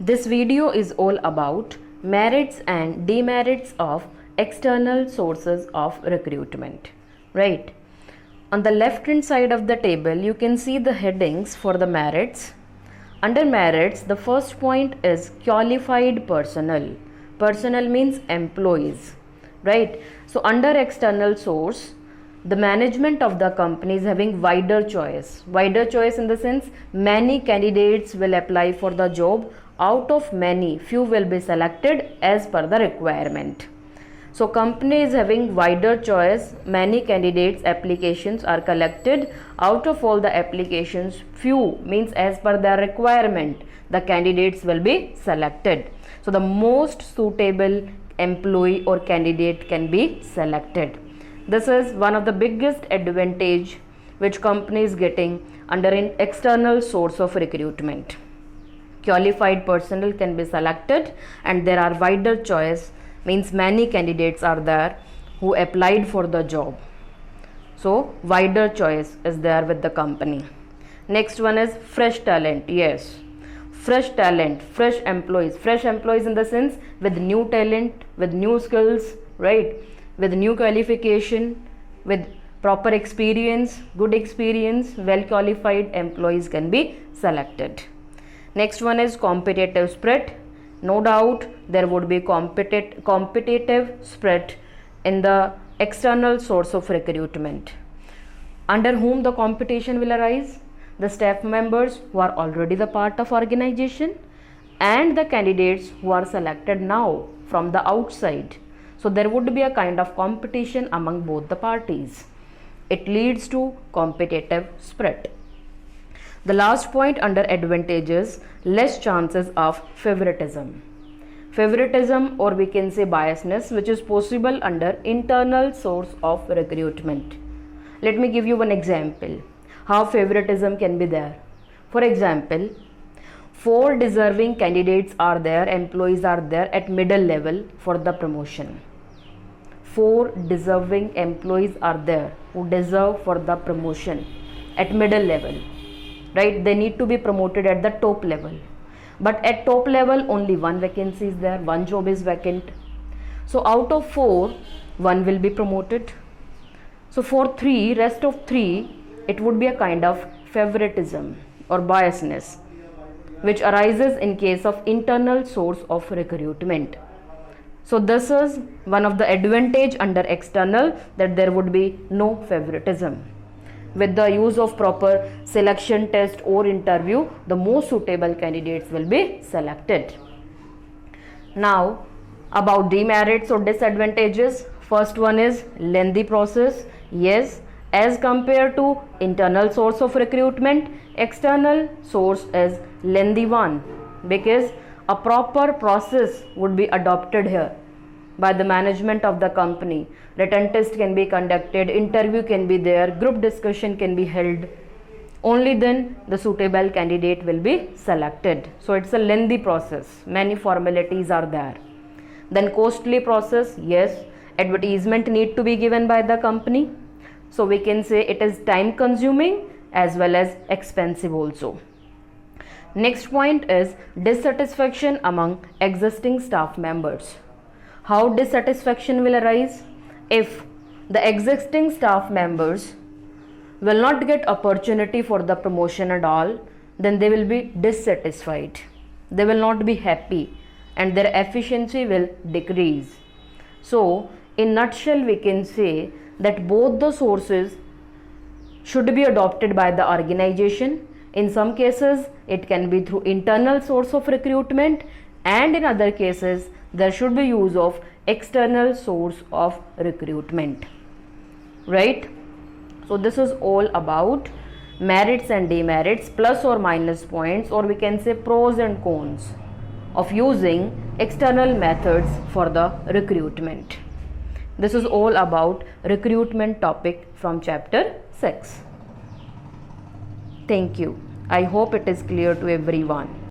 This video is all about merits and demerits of external sources of recruitment, right? On the left hand side of the table, you can see the headings for the merits. Under merits, the first point is qualified personnel. Personnel means employees, right? So under external source, the management of the company is having wider choice. Wider choice in the sense many candidates will apply for the job. Out of many, few will be selected as per the requirement. So company is having wider choice. Many candidates applications are collected. Out of all the applications, few means as per the requirement, the candidates will be selected. So the most suitable employee or candidate can be selected. This is one of the biggest advantage which company is getting under an external source of recruitment. Qualified personnel can be selected and there are wider choice, means many candidates are there who applied for the job. So wider choice is there with the company. Next one is fresh talent. Yes, fresh talent, fresh employees in the sense with new talent, with new skills, right? With new qualification, with proper experience, good experience, well qualified employees can be selected. Next one is competitive spirit. No doubt there would be competitive spirit in the external source of recruitment. Under whom the competition will arise? The staff members who are already the part of organization and the candidates who are selected now from the outside. So there would be a kind of competition among both the parties. It leads to competitive spirit. The last point under advantages, less chances of favoritism. Favoritism, or we can say biasness, which is possible under internal source of recruitment. Let me give you one example how favoritism can be there. For example, 4 deserving candidates are there, employees are there at middle level for the promotion. 4 deserving employees are there who deserve for the promotion at middle level, right? They need to be promoted at the top level, but at top level only 1 vacancy is there, 1 job is vacant. So out of 4, 1 will be promoted. So for 3, rest of 3, it would be a kind of favoritism or biasness which arises in case of internal source of recruitment. So this is one of the advantage under external, that there would be no favoritism. With the use of proper selection test or interview, the most suitable candidates will be selected. Now about demerits or disadvantages. First one is lengthy process. Yes, as compared to internal source of recruitment, external source is lengthy one, because a proper process would be adopted here by the management of the company. Written test can be conducted, interview can be there, group discussion can be held. Only then the suitable candidate will be selected. So it's a lengthy process, many formalities are there. Then costly process. Yes, advertisement need to be given by the company. So we can say it is time consuming as well as expensive also. Next point is dissatisfaction among existing staff members. How dissatisfaction will arise? If the existing staff members will not get opportunity for the promotion and all, then they will be dissatisfied. They will not be happy and their efficiency will decrease. So in nutshell, we can say that both the sources should be adopted by the organization. In some cases, it can be through internal source of recruitment, and in other cases, there should be use of external source of recruitment, right? So this is all about merits and demerits, plus or minus points, or we can say pros and cons of using external methods for the recruitment. This is all about recruitment topic from chapter 6. Thank you. I hope it is clear to everyone.